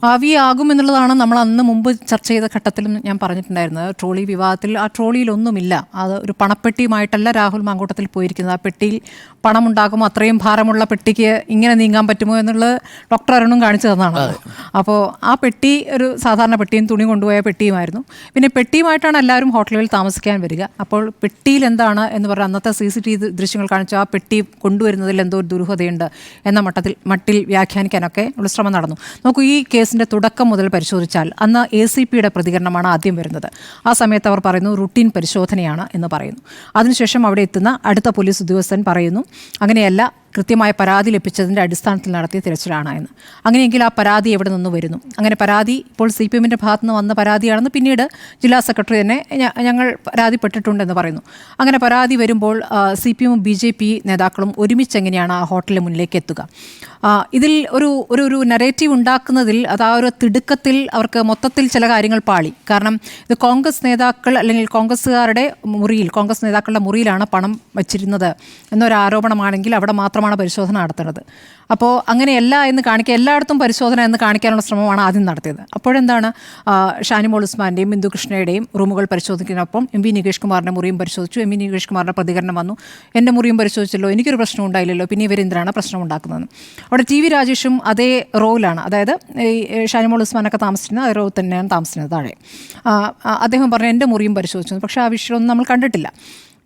ഭാവിയാകുമെന്നുള്ളതാണ് നമ്മൾ അന്ന് മുമ്പ് ചർച്ച ചെയ്ത ഘട്ടത്തിലും ഞാൻ പറഞ്ഞിട്ടുണ്ടായിരുന്നത്. ട്രോളി വിവാദത്തിൽ ആ ട്രോളിയിലൊന്നുമില്ല. അത് ഒരു പണപ്പെട്ടിയുമായിട്ടല്ല രാഹുൽ മാങ്കൂട്ടത്തിൽ പോയിരിക്കുന്നത്. ആ പെട്ടിയിൽ പണമുണ്ടാകുമോ, അത്രയും ഭാരമുള്ള പെട്ടിക്ക് ഇങ്ങനെ നീങ്ങാൻ പറ്റുമോ എന്നുള്ളത് ഡോക്ടർ അരുണും കാണിച്ചു തന്നതാണ്. അപ്പോൾ ആ പെട്ടി ഒരു സാധാരണ പെട്ടിയും തുണി കൊണ്ടുപോയ പെട്ടിയുമായിരുന്നു. പിന്നെ പെട്ടിയുമായിട്ടാണ് എല്ലാവരും ഹോട്ടലുകളിൽ താമസിക്കാൻ വരിക. അപ്പോൾ പെട്ടിയിൽ എന്താണ് എന്ന് പറഞ്ഞാൽ അന്നത്തെ CCTV ദൃശ്യങ്ങൾ കാണിച്ചു ആ പെട്ടി കൊണ്ടുവരുന്നതിൽ എന്തോ ഒരു ദുരൂഹതയുണ്ട് എന്ന മട്ടിൽ വ്യാഖ്യാനിക്കാനൊക്കെ ഉള്ള ശ്രമം നടന്നു. നോക്കൂ, ഈ കേസിൻ്റെ തുടക്കം മുതൽ പരിശോധിച്ചാൽ അന്ന് ACPയുടെ പ്രതികരണമാണ് ആദ്യം വരുന്നത്. ആ സമയത്ത് അവർ പറയുന്നു റുട്ടീൻ പരിശോധനയാണ് എന്ന് പറയുന്നു. അതിനുശേഷം അവിടെ എത്തുന്ന അടുത്ത പോലീസ് ഉദ്യോഗസ്ഥൻ പറയുന്നു അങ്ങനെയല്ല, കൃത്യമായ പരാതി ലഭിച്ചതിൻ്റെ അടിസ്ഥാനത്തിൽ നടത്തിയ തിരച്ചിലാണ് എന്ന്. അങ്ങനെയെങ്കിൽ ആ പരാതി എവിടെ നിന്ന് വരുന്നു? അങ്ങനെ പരാതി ഇപ്പോൾ CPMൻ്റെ ഭാഗത്ത് നിന്ന് വന്ന പരാതിയാണെന്ന് പിന്നീട് ജില്ലാ സെക്രട്ടറി തന്നെ ഞങ്ങൾ പരാതിപ്പെട്ടിട്ടുണ്ടെന്ന് പറയുന്നു. അങ്ങനെ പരാതി വരുമ്പോൾ CPMും BJP നേതാക്കളും ഒരുമിച്ച് എങ്ങനെയാണ് ആ ഹോട്ടലിന് മുന്നിലേക്ക് എത്തുക? ഇതിൽ ഒരു നരേറ്റീവ് ഉണ്ടാക്കുന്നതിൽ അത് ആ ഒരു തിടുക്കത്തിൽ അവർക്ക് മൊത്തത്തിൽ ചില കാര്യങ്ങൾ പാളി. കാരണം ഇത് കോൺഗ്രസ് നേതാക്കൾ അല്ലെങ്കിൽ കോൺഗ്രസ്സുകാരുടെ മുറിയിൽ, കോൺഗ്രസ് നേതാക്കളുടെ മുറിയിലാണ് പണം വച്ചിരുന്നത് എന്നൊരു ആരോപണമാണെങ്കിൽ അവിടെ മാത്രമാണ് പരിശോധന നടത്തുന്നത്. അപ്പോൾ അങ്ങനെയല്ല എന്ന് കാണിക്കുക, എല്ലായിടത്തും പരിശോധന എന്ന് കാണിക്കാനുള്ള ശ്രമമാണ് ആദ്യം നടത്തിയത്. അപ്പോഴെന്താണ്, ഷാനിമോൾ ഉസ്മാൻ്റെയും ബിന്ദു കൃഷ്ണയുടെയും റൂമുകൾ പരിശോധിക്കുന്നതിനൊപ്പം MV നികേഷ് കുമാറിൻ്റെ മുറിയും പരിശോധിച്ചു. MV നികേഷ് കുമാറിൻ്റെ പ്രതികരണം വന്നു, എൻ്റെ മുറിയും പരിശോധിച്ചല്ലോ, എനിക്കൊരു പ്രശ്നം ഉണ്ടായില്ലല്ലോ, പിന്നെ ഇവരെന്തിനാണ് പ്രശ്നം ഉണ്ടാക്കുന്നത്? അവിടെ TV രാജേഷും അതേ റോയിലാണ്, അതായത് ഈ ഷാനിമോൾ ഉസ്മാനൊക്കെ താമസിച്ചിരുന്നത് അതേ റോയിൽ തന്നെയാണ് താമസിക്കുന്നത് താഴെ. അദ്ദേഹം പറഞ്ഞു എൻ്റെ മുറിയും പരിശോധിച്ചു, പക്ഷേ ആ വിഷയമൊന്നും നമ്മൾ കണ്ടിട്ടില്ല,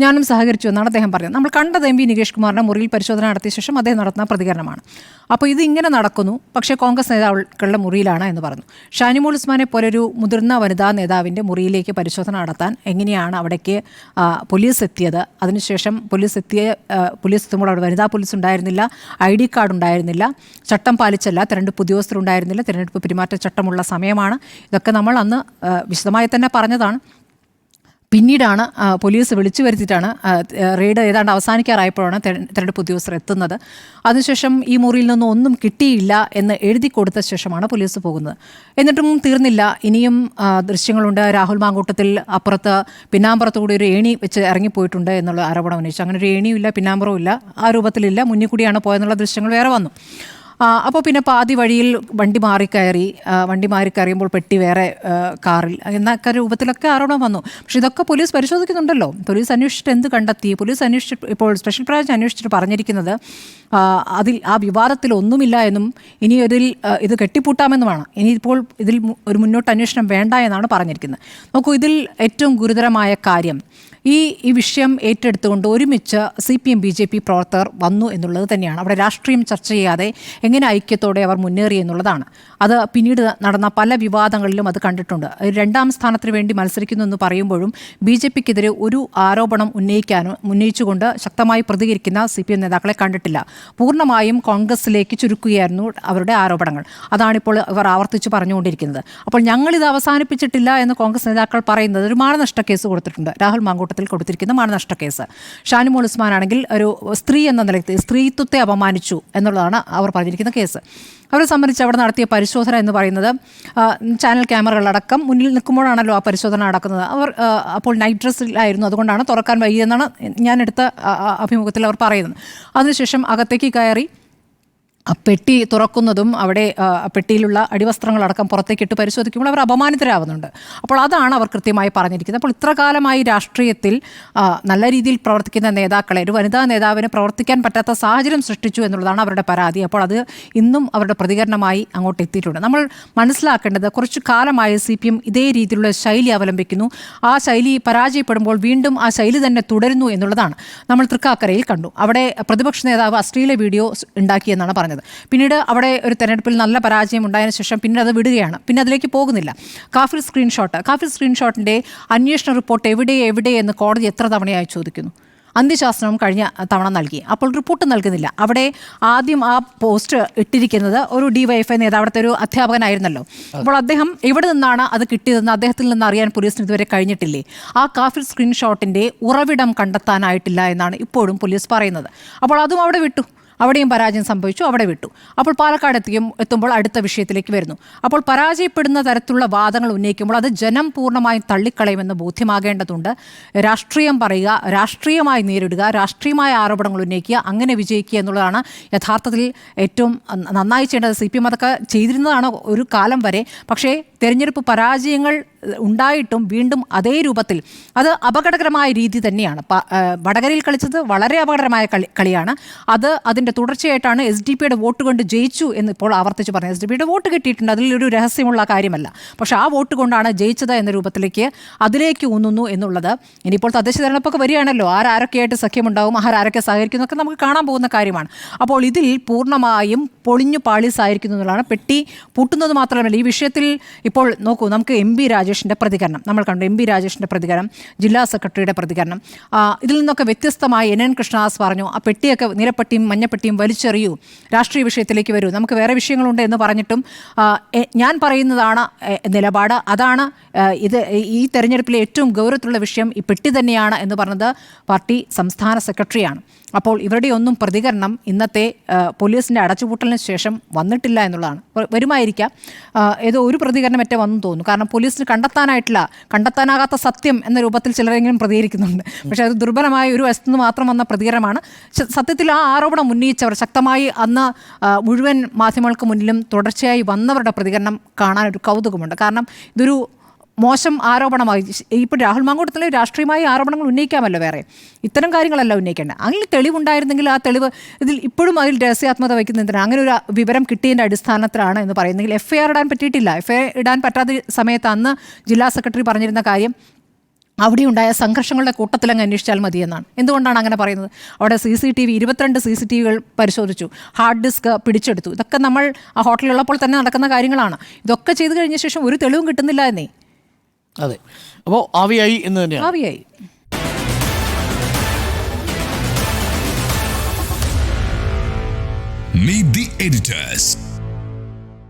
ഞാനും സഹകരിച്ചു എന്നാണ് അദ്ദേഹം പറഞ്ഞത്. നമ്മൾ കണ്ടത് MV നികേഷ് കുമാറിൻ്റെ മുറിയിൽ പരിശോധന നടത്തിയ ശേഷം അദ്ദേഹം നടത്തുന്ന പ്രതികരണമാണ്. അപ്പോൾ ഇത് ഇങ്ങനെ നടക്കുന്നു, പക്ഷേ കോൺഗ്രസ് നേതാക്കളുടെ മുറിയിലാണ് എന്ന് പറഞ്ഞു. ഷാനിമോൾ ഉസ്മാനെ പോലൊരു മുതിർന്ന വനിതാ നേതാവിൻ്റെ മുറിയിലേക്ക് പരിശോധന നടത്താൻ എങ്ങനെയാണ് അവിടേക്ക് പോലീസ് എത്തിയത്? അതിനുശേഷം പോലീസ് എത്തുമ്പോൾ അവിടെ വനിതാ പോലീസ് ഉണ്ടായിരുന്നില്ല, ID കാർഡ് ഉണ്ടായിരുന്നില്ല, ചട്ടം പാലിച്ചല്ല, തെരഞ്ഞെടുപ്പ് ഉദ്യോഗസ്ഥരുണ്ടായിരുന്നില്ല, തെരഞ്ഞെടുപ്പ് പെരുമാറ്റച്ചട്ടമുള്ള സമയമാണ്. ഇതൊക്കെ നമ്മൾ അന്ന് വിശദമായി തന്നെ പറഞ്ഞതാണ്. പിന്നീടാണ് പോലീസ് വിളിച്ചു വരുത്തിയിട്ടാണ് റെയ്ഡ് ഏതാണ്ട് അവസാനിക്കാറായപ്പോഴാണ് തെരഞ്ഞെടുപ്പ് ഉദ്യോഗസ്ഥർ എത്തുന്നത്. അതിനുശേഷം ഈ മുറിയിൽ നിന്നും ഒന്നും കിട്ടിയില്ല എന്ന് എഴുതി കൊടുത്ത ശേഷമാണ് പോലീസ് പോകുന്നത്. എന്നിട്ടും തീർന്നില്ല, ഇനിയും ദൃശ്യങ്ങളുണ്ട്. രാഹുൽ മാങ്കൂട്ടത്തിൽ അപ്പുറത്ത് പിന്നാമ്പുറത്ത് കൂടി ഒരു ഏണി വെച്ച് ഇറങ്ങിപ്പോയിട്ടുണ്ട് എന്നുള്ള ആരോപണം ഉന്നയിച്ചു. അങ്ങനെ ഒരു ഏണിയും ഇല്ല, പിന്നാമ്പുറവും ഇല്ല, ആ രൂപത്തിലില്ല, മുന്നിൽ കൂടിയാണ് പോയെന്നുള്ള ദൃശ്യങ്ങൾ വേറെ വന്നു. അപ്പോൾ പിന്നെ പാതി വഴിയിൽ വണ്ടി മാറിക്കയറിയുമ്പോൾ പെട്ടി വേറെ കാറിൽ എന്നൊക്കെ രൂപത്തിലൊക്കെ ആരോപണം വന്നു. പക്ഷെ ഇതൊക്കെ പോലീസ് പരിശോധിക്കുന്നുണ്ടല്ലോ. പോലീസ് അന്വേഷിച്ചിട്ട് എന്ത് കണ്ടെത്തി? പോലീസ് അന്വേഷിച്ചിട്ട് ഇപ്പോൾ സ്പെഷ്യൽ ബ്രാഞ്ച് അന്വേഷിച്ചിട്ട് പറഞ്ഞിരിക്കുന്നത് അതിൽ ആ വിവാദത്തിൽ ഒന്നുമില്ല എന്നും ഇനി ഇത് കെട്ടിപ്പൂട്ടാമെന്നുമാണ്. ഇനിയിപ്പോൾ ഇതിൽ ഒരു മുന്നോട്ട് അന്വേഷണം വേണ്ട എന്നാണ് പറഞ്ഞിരിക്കുന്നത്. നോക്കൂ, ഇതിൽ ഏറ്റവും ഗുരുതരമായ കാര്യം ഈ വിഷയം ഏറ്റെടുത്തുകൊണ്ട് ഒരുമിച്ച് CPM BJP പ്രവർത്തകർ വന്നു എന്നുള്ളത് തന്നെയാണ്. അവിടെ രാഷ്ട്രീയം ചർച്ച ചെയ്യാതെ എങ്ങനെ ഐക്യത്തോടെ അവർ മുന്നേറി എന്നുള്ളതാണ്. അത് പിന്നീട് നടന്ന പല വിവാദങ്ങളിലും അത് കണ്ടിട്ടുണ്ട്. രണ്ടാം സ്ഥാനത്തിന് വേണ്ടി മത്സരിക്കുന്നു എന്ന് പറയുമ്പോഴും BJPക്കെതിരെ ഒരു ആരോപണം ഉന്നയിച്ചുകൊണ്ട് ശക്തമായി പ്രതികരിക്കുന്ന CPM നേതാക്കളെ കണ്ടിട്ടില്ല. പൂർണ്ണമായും കോൺഗ്രസിലേക്ക് ചുരുക്കുകയായിരുന്നു അവരുടെ ആരോപണങ്ങൾ. അതാണിപ്പോൾ ഇവർ ആവർത്തിച്ച് പറഞ്ഞുകൊണ്ടിരിക്കുന്നത്. അപ്പോൾ ഞങ്ങളിത് അവസാനിപ്പിച്ചിട്ടില്ല എന്ന് കോൺഗ്രസ് നേതാക്കൾ പറയുന്നത് ഒരു മാനനഷ്ട കേസ് കൊടുത്തിട്ടുണ്ട്. രാഹുൽ മാങ്കൂട്ടത്തിൽ കൊടുത്തിരിക്കുന്ന മാനനഷ്ട കേസ്. ഷാനിമോൾ ഉസ്മാൻ ആണെങ്കിൽ ഒരു സ്ത്രീ എന്ന നിലയ്ക്ക് സ്ത്രീത്വത്തെ അപമാനിച്ചു എന്നുള്ളതാണ് അവർ പറഞ്ഞിരിക്കുന്ന കേസ്. അവരെ സംബന്ധിച്ച് അവിടെ നടത്തിയ പരിശോധന എന്ന് പറയുന്നത് ചാനൽ ക്യാമറകളടക്കം മുന്നിൽ നിൽക്കുമ്പോഴാണല്ലോ ആ പരിശോധന നടക്കുന്നത്. അവർ അപ്പോൾ നൈറ്റ് ഡ്രസ്സിലായിരുന്നു, അതുകൊണ്ടാണ് തുറക്കാൻ വൈകിയെന്നാണ് ഞാൻ എടുത്ത അഭിമുഖത്തിൽ അവർ പറയുന്നത്. അതിനുശേഷം അകത്തേക്ക് കയറി പെട്ടി തുറക്കുന്നതും അവിടെ പെട്ടിയിലുള്ള അടിവസ്ത്രങ്ങളടക്കം പുറത്തേക്കിട്ട് പരിശോധിക്കുമ്പോൾ അവർ അപമാനിതരാകുന്നുണ്ട്. അപ്പോൾ അതാണ് അവർ കൃത്യമായി പറഞ്ഞിരിക്കുന്നത്. അപ്പോൾ ഇത്ര കാലമായി രാഷ്ട്രീയത്തിൽ നല്ല രീതിയിൽ പ്രവർത്തിക്കുന്ന നേതാക്കളെ, ഒരു വനിതാ നേതാവിന് പ്രവർത്തിക്കാൻ പറ്റാത്ത സാഹചര്യം സൃഷ്ടിച്ചു എന്നുള്ളതാണ് അവരുടെ പരാതി. അപ്പോൾ അത് ഇന്നും അവരുടെ പ്രതികരണമായി അങ്ങോട്ട് എത്തിയിട്ടുണ്ട്. നമ്മൾ മനസ്സിലാക്കേണ്ടത് കുറച്ചു കാലമായി CPM ഇതേ രീതിയിലുള്ള ശൈലി അവലംബിക്കുന്നു. ആ ശൈലി പരാജയപ്പെടുമ്പോൾ വീണ്ടും ആ ശൈലി തന്നെ തുടരുന്നു എന്നുള്ളതാണ് നമ്മൾ തൃക്കാക്കരയിൽ കണ്ടു. അവിടെ പ്രതിപക്ഷ നേതാവ് അശ്ലീല വീഡിയോ ഉണ്ടാക്കിയെന്നാണ് പറഞ്ഞത്. പിന്നീട് അവിടെ ഒരു തെരഞ്ഞെടുപ്പിൽ നല്ല പരാജയം ഉണ്ടായതിനു ശേഷം പിന്നീട് അത് വിടുകയാണ്, പിന്നെ അതിലേക്ക് പോകുന്നില്ല. കാഫിർ സ്ക്രീൻഷോട്ടിൻ്റെ അന്വേഷണ റിപ്പോർട്ട് എവിടെ എന്ന് കോടതി എത്ര തവണയായി ചോദിക്കുന്നു? അന്ത്യശാസനം കഴിഞ്ഞ തവണ നൽകി, അപ്പോൾ റിപ്പോർട്ട് നൽകുന്നില്ല. അവിടെ ആദ്യം ആ പോസ്റ്റ് ഇട്ടിരിക്കുന്നത് ഒരു DYFI നേതാവ്, അവിടുത്തെ ഒരു അധ്യാപകനായിരുന്നല്ലോ. അപ്പോൾ അദ്ദേഹം എവിടെ നിന്നാണ് അത് കിട്ടിയതെന്ന് അദ്ദേഹത്തിൽ നിന്ന് അറിയാൻ പോലീസിന് ഇതുവരെ കഴിഞ്ഞിട്ടില്ലേ? ആ കാഫിർ സ്ക്രീൻഷോട്ടിൻ്റെ ഉറവിടം കണ്ടെത്താനായിട്ടില്ല എന്നാണ് ഇപ്പോഴും പോലീസ് പറയുന്നത്. അപ്പോൾ അതും അവിടെ വിട്ടു. അവിടെയും പരാജയം സംഭവിച്ചു, അവിടെ വിട്ടു. അപ്പോൾ പാലക്കാട് എത്തുമ്പോൾ അടുത്ത വിഷയത്തിലേക്ക് വരുന്നു. അപ്പോൾ പരാജയപ്പെടുന്ന തരത്തിലുള്ള വാദങ്ങൾ ഉന്നയിക്കുമ്പോൾ അത് ജനം പൂർണ്ണമായും തള്ളിക്കളയുമെന്ന് ബോധ്യമാകേണ്ടതുണ്ട്. രാഷ്ട്രീയം പറയുക, രാഷ്ട്രീയമായി നേരിടുക, രാഷ്ട്രീയമായ ആരോപണങ്ങൾ ഉന്നയിക്കുക, അങ്ങനെ വിജയിക്കുക എന്നുള്ളതാണ് യഥാർത്ഥത്തിൽ ഏറ്റവും നന്നായി ചെയ്യേണ്ടത്. CPM അതൊക്കെ ചെയ്തിരുന്നതാണ് ഒരു കാലം വരെ. പക്ഷേ തെരഞ്ഞെടുപ്പ് പരാജയങ്ങൾ ഉണ്ടായിട്ടും വീണ്ടും അതേ രൂപത്തിൽ അത് അപകടകരമായ രീതി തന്നെയാണ്. വടകരയിൽ കളിച്ചത് വളരെ അപകടകരമായ കളിയാണ്. അതിൻ്റെ തുടർച്ചയായിട്ടാണ് SDP വോട്ട് കൊണ്ട് ജയിച്ചു എന്ന് ഇപ്പോൾ ആവർത്തിച്ച് പറഞ്ഞത്. SDP വോട്ട് കിട്ടിയിട്ടുണ്ട്, അതിലൊരു രഹസ്യമുള്ള കാര്യമല്ല. പക്ഷേ ആ വോട്ട് കൊണ്ടാണ് ജയിച്ചത് എന്ന രൂപത്തിലേക്ക് അതിലേക്ക് ഊന്നുന്നു എന്നുള്ളത്. ഇനിയിപ്പോൾ തദ്ദേശ തെരഞ്ഞെടുപ്പൊക്കെ വരികയാണല്ലോ, ആരൊക്കെയായിട്ട് സഖ്യമുണ്ടാവും, ആരൊക്കെ സഹകരിക്കുന്നതൊക്കെ നമുക്ക് കാണാൻ പോകുന്ന കാര്യമാണ്. അപ്പോൾ ഇതിൽ പൂർണ്ണമായും പൊളിഞ്ഞു പാളീസായിരിക്കുന്നു എന്നുള്ളതാണ്. പെട്ടി പൂട്ടുന്നത് മാത്രമല്ല, ഈ വിഷയത്തിൽ ഇപ്പോൾ നോക്കൂ, നമുക്ക് MP രാജേഷിൻ്റെ പ്രതികരണം നമ്മൾ കണ്ടു. MP രാജേഷിൻ്റെ പ്രതികരണം, ജില്ലാ സെക്രട്ടറിയുടെ പ്രതികരണം, ഇതിൽ നിന്നൊക്കെ വ്യത്യസ്തമായി NN കൃഷ്ണദാസ് പറഞ്ഞു, ആ പെട്ടിയൊക്കെ നിലപ്പെട്ടിയും മഞ്ഞപ്പെട്ടിയും വലിച്ചെറിയൂ, രാഷ്ട്രീയ വിഷയത്തിലേക്ക് വരൂ, നമുക്ക് വേറെ വിഷയങ്ങളുണ്ട് എന്ന് പറഞ്ഞിട്ടും ഞാൻ പറയുന്നതാണ് നിലപാട്, അതാണ് ഈ തെരഞ്ഞെടുപ്പിലെ ഏറ്റവും ഗൗരവത്തിലുള്ള വിഷയം ഈ പെട്ടി തന്നെയാണ് എന്ന് പറഞ്ഞത് പാർട്ടി സംസ്ഥാന സെക്രട്ടറിയാണ്. അപ്പോൾ ഇവരുടെ ഒന്നും പ്രതികരണം ഇന്നത്തെ പോലീസിൻ്റെ അടച്ചുപൂട്ടലിന് ശേഷം വന്നിട്ടില്ല എന്നുള്ളതാണ്. വരുമായിരിക്കാം, ഏതോ ഒരു പ്രതികരണം മറ്റേ വന്നു തോന്നുന്നു. കാരണം പോലീസിന് കണ്ടെത്താനാകാത്ത സത്യം എന്ന രൂപത്തിൽ ചിലരെങ്കിലും പ്രതികരിക്കുന്നുണ്ട്. പക്ഷേ അത് ദുർബലമായ ഒരു വശത്തു നിന്ന് മാത്രം വന്ന പ്രതികരണമാണ്. സത്യത്തിൽ ആ ആരോപണം ഉന്നയിച്ചവർ ശക്തമായി അന്ന് മുഴുവൻ മാധ്യമങ്ങൾക്ക് മുന്നിലും തുടർച്ചയായി വന്നവരുടെ പ്രതികരണം കാണാൻ ഒരു കൗതുകമുണ്ട്. കാരണം ഇതൊരു മോശം ആരോപണമായി. ഇപ്പോൾ രാഹുൽ മാങ്കൂട്ടത്തിലെ രാഷ്ട്രീയമായ ആരോപണങ്ങൾ ഉന്നയിക്കാമല്ലോ, വേറെ ഇത്തരം കാര്യങ്ങളല്ല ഉന്നയിക്കേണ്ടത്. അങ്ങനെ തെളിവുണ്ടായിരുന്നെങ്കിൽ ആ തെളിവ് ഇതിൽ ഇപ്പോഴും അതിൽ രഹസ്യാത്മത വയ്ക്കുന്നതിന് അങ്ങനെ ഒരു വിവരം കിട്ടിയതിൻ്റെ അടിസ്ഥാനത്തിലാണ് എന്ന് പറയുന്നെങ്കിൽ FIR ഇടാൻ പറ്റിയിട്ടില്ല. FIR ഇടാൻ പറ്റാത്ത സമയത്ത് അന്ന് ജില്ലാ സെക്രട്ടറി പറഞ്ഞിരുന്ന കാര്യം അവിടെ ഉണ്ടായ സംഘർഷങ്ങളുടെ കൂട്ടത്തിലങ്ങ് അന്വേഷിച്ചാൽ മതിയെന്നാണ്. എന്തുകൊണ്ടാണ് അങ്ങനെ പറയുന്നത്? അവിടെ CCTV 22 CCTVകൾ പരിശോധിച്ചു, ഹാർഡ് ഡിസ്ക് പിടിച്ചെടുത്തു. ഇതൊക്കെ നമ്മൾ ആ ഹോട്ടലിലുള്ളപ്പോൾ തന്നെ നടക്കുന്ന കാര്യങ്ങളാണ്. ഇതൊക്കെ ചെയ്തു കഴിഞ്ഞ ശേഷം ഒരു തെളിവും കിട്ടുന്നില്ല എന്നേ. അതെ, അപ്പോൾ ആവിയായി എന്ന് തന്നെയാണ്. ആവിയായി. Meet the editors.